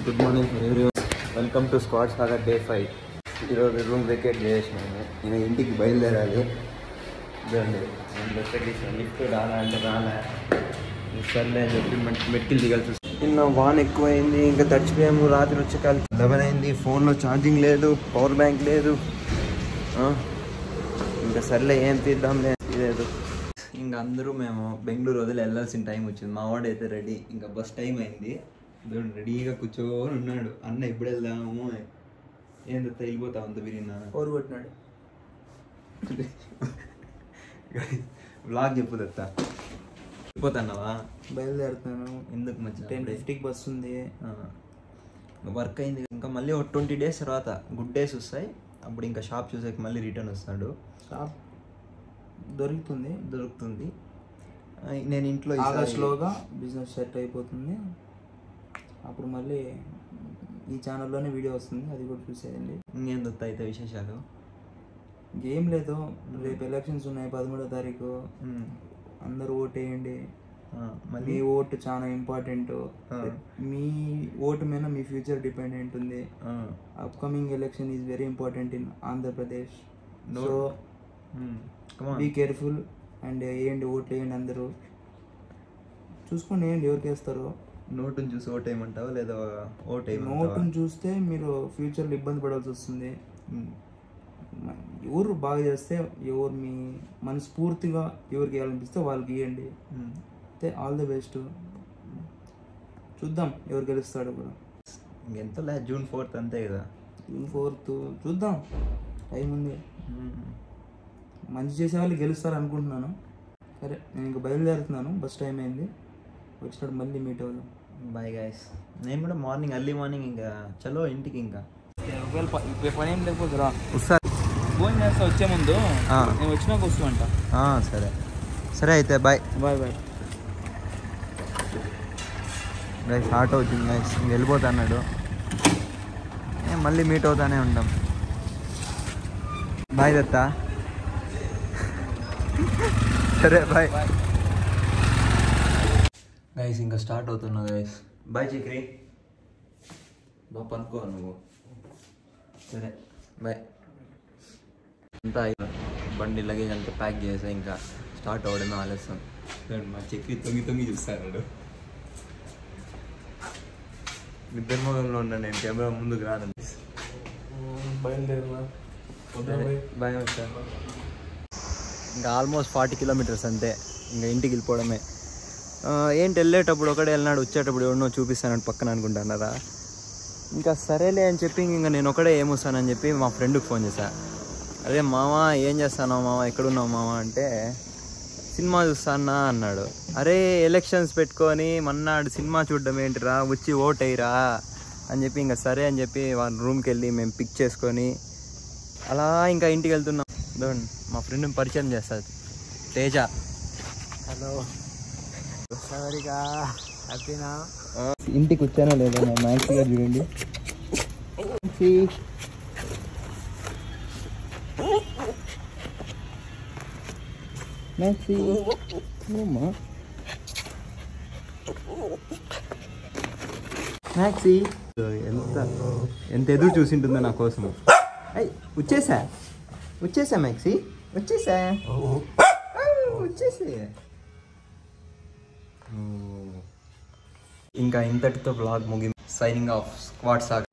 Good morning everyone. Welcome to squad saga day 5. ఈరోజు room vacate చేసినాము. నేను ఇంటికి బయలుదేరాలి. ఇదండి లిఫ్ట్ రానా అంటే రానా, సర్లే అని చెప్పి మెట్కిలు దిగాల్సి వస్తుంది. నిన్న వాన్ ఎక్కువైంది, ఇంకా తడిచిపోయాము. రాత్రి వచ్చేకాలి 11 అయింది. ఫోన్లో ఛార్జింగ్ లేదు, పవర్ బ్యాంక్ లేదు. ఇంకా సర్లే ఏం తీద్దాం లేదు. ఇంకా అందరూ మేము బెంగళూరు వదిలి వెళ్ళాల్సిన టైం వచ్చింది. మా వాడు అయితే రెడీ, ఇంకా బస్ టైం అయింది. రెడీగా కూర్చోని ఉన్నాడు. అన్న ఎప్పుడు వెళ్దాము, ఏందో వెళ్ళిపోతావు అంత విరిగినా ఓరు కొట్టినాడు. బ్లాగ్ చెప్పు దత్తా. వెళ్ళిపోతున్నావా? బయలుదేరుతున్నాను. ఎందుకు మంచి 10:50కి బస్ ఉంది. వర్క్ అయింది. ఇంకా మళ్ళీ ఒక 20 days తర్వాత గుడ్ డేస్ వస్తాయి. అప్పుడు ఇంకా షాప్ చూసాక మళ్ళీ రిటర్న్ వస్తాడు. షాప్ దొరుకుతుంది. నేను ఇంట్లో స్లోగా బిజినెస్ సెట్ అయిపోతుంది. అప్పుడు మళ్ళీ ఈ ఛానల్లోనే వీడియో వస్తుంది, అది కూడా చూసేయండి. ఇంకేం దొత్తా అయితే విశేషాలు? ఏం లేదు, రేపు ఎలక్షన్స్ ఉన్నాయి 13వ తారీఖు. అందరూ ఓట్ వేయండి. మీ ఓటు చాలా ఇంపార్టెంట్. మీ ఓటు మీద మీ ఫ్యూచర్ డిపెండెంట్ ఉంది. Upcoming election is very important in Andhra Pradesh. So be careful and వేయండి, ఓట్లు వేయండి. అందరూ చూసుకొని వేయండి ఎవరికి వేస్తారో. నోటుని చూసి ఓటు వేయమంటావా లేదా ఓటు? నోటుని చూస్తే మీరు ఫ్యూచర్లో ఇబ్బంది పడాల్సి వస్తుంది. ఎవరు బాగా చేస్తే, ఎవరు మీ మనస్ఫూర్తిగా ఎవరికి వేయాలనిపిస్తే వాళ్ళకి ఇవ్వండి. అయితే ఆల్ ది బెస్ట్. చూద్దాం ఎవరు గెలుస్తాడు కూడా. ఇంకెంత June 4th అంతే కదా. June 4th చూద్దాం, టైం ఉంది. మంచి చేసే వాళ్ళు గెలుస్తారు అనుకుంటున్నాను. సరే, నేను ఇంకా బయలుదేరుతున్నాను. బస్ టైం అయింది. వచ్చినప్పుడు మళ్ళీ మీట్ అవుదాం. Bye guys. నేను కూడా ఎర్లీ మార్నింగ్ ఇంకా చలో ఇంటికి. ఇంకా పని ఏం లేకపోతే రా, వస్తా. ఫోన్ చేస్తా వచ్చే ముందు. నేను వచ్చినాక వస్తామంట. సరే అయితే bye. Bye bye guys. Auto వచ్చింది గైస్, ఇంక వెళ్ళిపోతా అన్నాడు. మళ్ళీ మీట్ అవుతానే ఉంటాం. బాయ్ దత్తా. సరే బాయ్ గైస్. ఇంకా స్టార్ట్ అవుతున్నా గైస్. బాయ్ చక్రి. బాగా పనుకో నువ్వు. సరే బాయ్. అంతా బండి లగేజ్ అంతా ప్యాక్ చేసా. ఇంకా స్టార్ట్ అవ్వడమే ఆలస్యం. మా చక్రి తొంగి చూస్తాడు. ఇద్దరు మొగంలో ఉన్నాను నేను, కెమెరా ముందుకు రాను. బయలుదేరునా. బాయ్ వచ్చా. ఇంకా ఆల్మోస్ట్ 40 kilometers అంతే. ఇంకా ఇంటికి వెళ్ళిపోవడమే. ఏంటి వెళ్ళేటప్పుడు ఒకడే వెళ్ళినాడు, వచ్చేటప్పుడు ఎవరినో చూపిస్తానని పక్కన అనుకుంటున్నారా? ఇంకా సరేలే అని చెప్పి ఇంకా నేను ఒకడే ఏమొస్తానని చెప్పి మా ఫ్రెండ్కి ఫోన్ చేశా. అదే మామ ఏం చేస్తానో మామ, ఎక్కడున్నావు మామ అంటే, సినిమా చూస్తానా అన్నాడు. అరే ఎలక్షన్స్ పెట్టుకొని మన్నాడు సినిమా చూడడం ఏంటిరా, వచ్చి ఓట్ అయ్యిరా అని చెప్పి ఇంకా సరే అని చెప్పి వాళ్ళ రూమ్కి వెళ్ళి మేము పిక్ చేసుకొని అలా ఇంకా ఇంటికి వెళ్తున్నాం. మా ఫ్రెండ్ని పరిచయం చేస్తుంది, తేజ. హలో, హ్యాపీనా? ఇంటికి వచ్చానో లేదా మా మ్యాక్సీ గారు చూడండి. మ్యాక్సీ మ్యాక్సీ ఎంత ఎదురు చూసింటుందో నా కోసం. వచ్చేసా మ్యాక్సీ, వచ్చేసే. ఇంకా ఇంతటితో వ్లాగ్ ముగి. Signing off. స్క్వాడ్ సాగా.